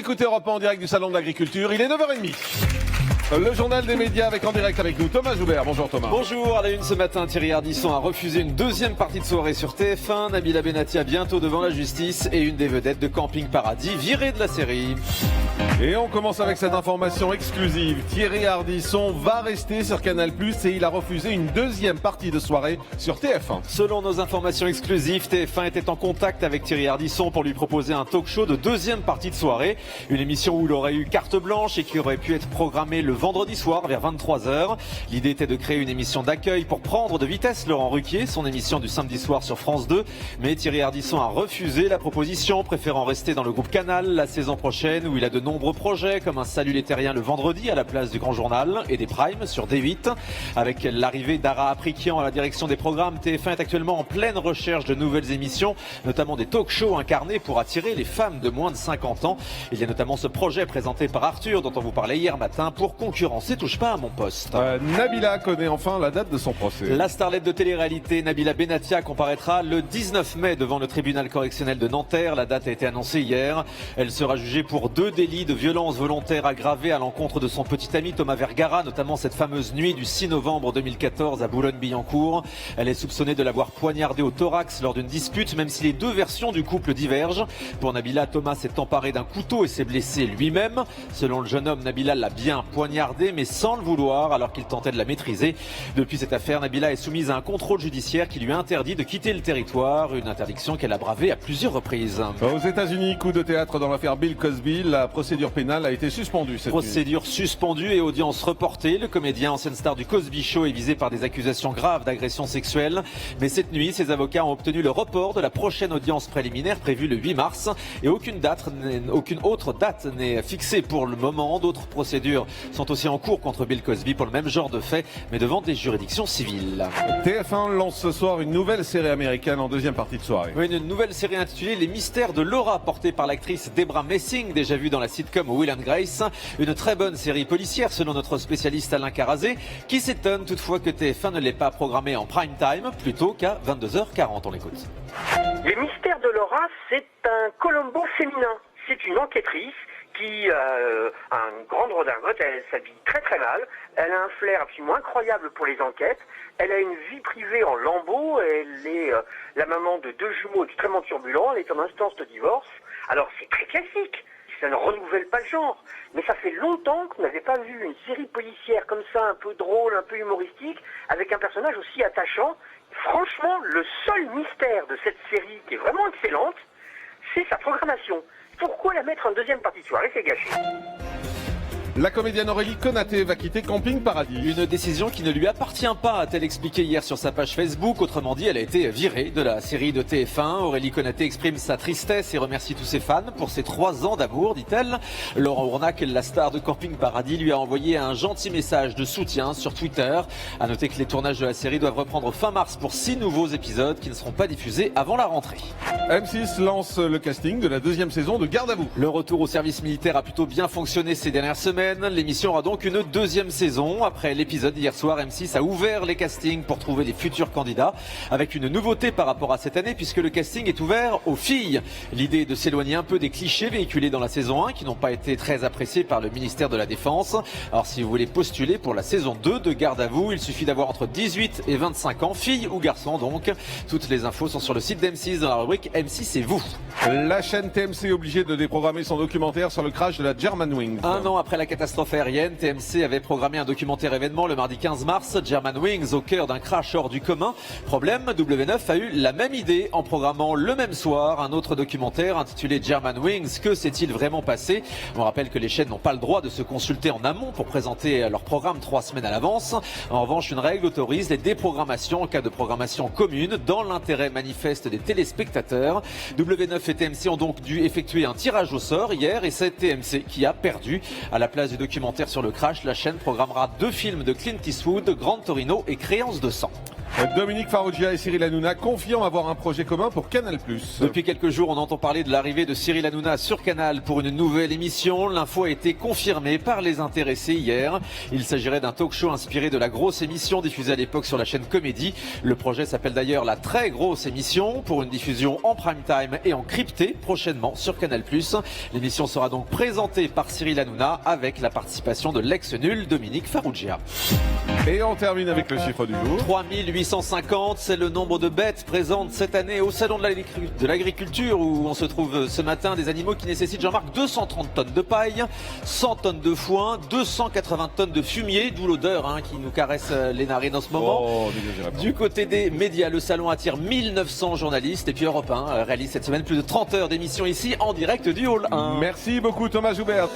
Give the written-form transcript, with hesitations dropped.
écoutez Europe 1 en direct du Salon de l'Agriculture, il est 9h30. Le journal des médias avec en direct avec nous Thomas Joubert. Bonjour Thomas. Bonjour, à la une ce matin, Thierry Ardisson a refusé une deuxième partie de soirée sur TF1. Nabila Benatia bientôt devant la justice et une des vedettes de Camping Paradis virée de la série. Et on commence avec cette information exclusive. Thierry Ardisson va rester sur Canal+, et il a refusé une deuxième partie de soirée sur TF1. Selon nos informations exclusives, TF1 était en contact avec Thierry Ardisson pour lui proposer un talk show de deuxième partie de soirée. Une émission où il aurait eu carte blanche et qui aurait pu être programmée le vendredi soir vers 23h. L'idée était de créer une émission d'accueil pour prendre de vitesse Laurent Ruquier, son émission du samedi soir sur France 2. Mais Thierry Ardisson a refusé la proposition, préférant rester dans le groupe Canal la saison prochaine où il a de nombreux projets comme un Salut les Terriens le vendredi à la place du Grand Journal et des Primes sur D8. Avec l'arrivée d'Ara Aprikian à la direction des programmes, TF1 est actuellement en pleine recherche de nouvelles émissions, notamment des talk-shows incarnés pour attirer les femmes de moins de 50 ans. Il y a notamment ce projet présenté par Arthur dont on vous parlait hier matin pour concurrencer Touche pas à mon poste. Nabila connaît enfin la date de son procès. La starlette de télé-réalité Nabila Benatia comparaîtra le 19 mai devant le tribunal correctionnel de Nanterre. La date a été annoncée hier. Elle sera jugée pour 2 délits de violence volontaire aggravée à l'encontre de son petit ami Thomas Vergara, notamment cette fameuse nuit du 6 novembre 2014 à Boulogne-Billancourt. Elle est soupçonnée de l'avoir poignardé au thorax lors d'une dispute, même si les deux versions du couple divergent. Pour Nabila, Thomas s'est emparé d'un couteau et s'est blessé lui-même. Selon le jeune homme, Nabila l'a bien poignardé, mais sans le vouloir, alors qu'il tentait de la maîtriser. Depuis cette affaire, Nabila est soumise à un contrôle judiciaire qui lui interdit de quitter le territoire, une interdiction qu'elle a bravée à plusieurs reprises. Aux États-Unis, coup de théâtre dans l'affaire Bill Cosby, la procédure pénale a été suspendue cette nuit. Procédure suspendue et audience reportée. Le comédien, ancienne star du Cosby Show, est visé par des accusations graves d'agression sexuelle. Mais cette nuit, ses avocats ont obtenu le report de la prochaine audience préliminaire prévue le 8 mars. Et aucune autre date n'est fixée pour le moment. D'autres procédures sont aussi en cours contre Bill Cosby pour le même genre de fait, mais devant des juridictions civiles. TF1 lance ce soir une nouvelle série américaine en deuxième partie de soirée. Oui, une nouvelle série intitulée Les Mystères de Laura, portée par l'actrice Debra Messing, déjà vue dans la sitcom Will and Grace. Une très bonne série policière selon notre spécialiste Alain Carazé, qui s'étonne toutefois que TF1 ne l'ait pas programmée en prime time plutôt qu'à 22h40. On l'écoute. Les Mystères de Laura, c'est un Columbo féminin. C'est une enquêtrice qui a un grand redingote, elle s'habille très très mal, elle a un flair absolument incroyable pour les enquêtes, elle a une vie privée en lambeaux, elle est la maman de 2 jumeaux extrêmement turbulents, elle est en instance de divorce. Alors c'est très classique, ça ne renouvelle pas le genre, mais ça fait longtemps qu'on n'avait pas vu une série policière comme ça, un peu drôle, un peu humoristique, avec un personnage aussi attachant. Franchement, le seul mystère de cette série qui est vraiment excellente, c'est sa programmation. Pourquoi la mettre en deuxième partie de soirée? C'est gâché. La comédienne Aurélie Konaté va quitter Camping Paradis. Une décision qui ne lui appartient pas, a-t-elle expliqué hier sur sa page Facebook. Autrement dit, elle a été virée de la série de TF1. Aurélie Konaté exprime sa tristesse et remercie tous ses fans pour ses 3 ans d'amour, dit-elle. Laurent Ournac, la star de Camping Paradis, lui a envoyé un gentil message de soutien sur Twitter. À noter que les tournages de la série doivent reprendre fin mars pour 6 nouveaux épisodes qui ne seront pas diffusés avant la rentrée. M6 lance le casting de la deuxième saison de Garde à vous. Le retour au service militaire a plutôt bien fonctionné ces dernières semaines. L'émission aura donc une deuxième saison. Après l'épisode d'hier soir, M6 a ouvert les castings pour trouver les futurs candidats, avec une nouveauté par rapport à cette année puisque le casting est ouvert aux filles. L'idée est de s'éloigner un peu des clichés véhiculés dans la saison 1 qui n'ont pas été très appréciés par le ministère de la Défense. Alors si vous voulez postuler pour la saison 2 de Garde à vous, il suffit d'avoir entre 18 et 25 ans, filles ou garçons donc. Toutes les infos sont sur le site d'M6 dans la rubrique M6 et vous. La chaîne TMC est obligée de déprogrammer son documentaire sur le crash de la Germanwings. Un an après la catastrophe aérienne, TMC avait programmé un documentaire événement le mardi 15 mars, Germanwings au cœur d'un crash hors du commun. Problème, W9 a eu la même idée en programmant le même soir un autre documentaire intitulé Germanwings. Que s'est-il vraiment passé? On rappelle que les chaînes n'ont pas le droit de se consulter en amont pour présenter leur programme 3 semaines à l'avance. En revanche, une règle autorise les déprogrammations en cas de programmation commune dans l'intérêt manifeste des téléspectateurs. W9 et TMC ont donc dû effectuer un tirage au sort hier et c'est TMC qui a perdu. À la place du documentaire sur le crash, la chaîne programmera 2 films de Clint Eastwood, Gran Torino et Créance de sang. Dominique Farrugia et Cyril Hanouna confirment avoir un projet commun pour Canal+. Depuis quelques jours, on entend parler de l'arrivée de Cyril Hanouna sur Canal pour une nouvelle émission. L'info a été confirmée par les intéressés hier. Il s'agirait d'un talk-show inspiré de la grosse émission diffusée à l'époque sur la chaîne Comédie. Le projet s'appelle d'ailleurs La Très Grosse Émission, pour une diffusion en prime time et en crypté prochainement sur Canal+. L'émission sera donc présentée par Cyril Hanouna avec la participation de l'ex-nul Dominique Farrugia. Et on termine avec le chiffre du jour. 3850, c'est le nombre de bêtes présentes cette année au Salon de l'Agriculture où on se trouve ce matin, des animaux qui nécessitent, Jean-Marc, 230 tonnes de paille, 100 tonnes de foin, 280 tonnes de fumier, d'où l'odeur qui nous caresse les narines en ce moment. Du côté des médias, le salon attire 1900 journalistes et puis Europe 1 réalise cette semaine plus de 30 heures d'émission ici en direct du Hall 1. Merci beaucoup Thomas Joubert.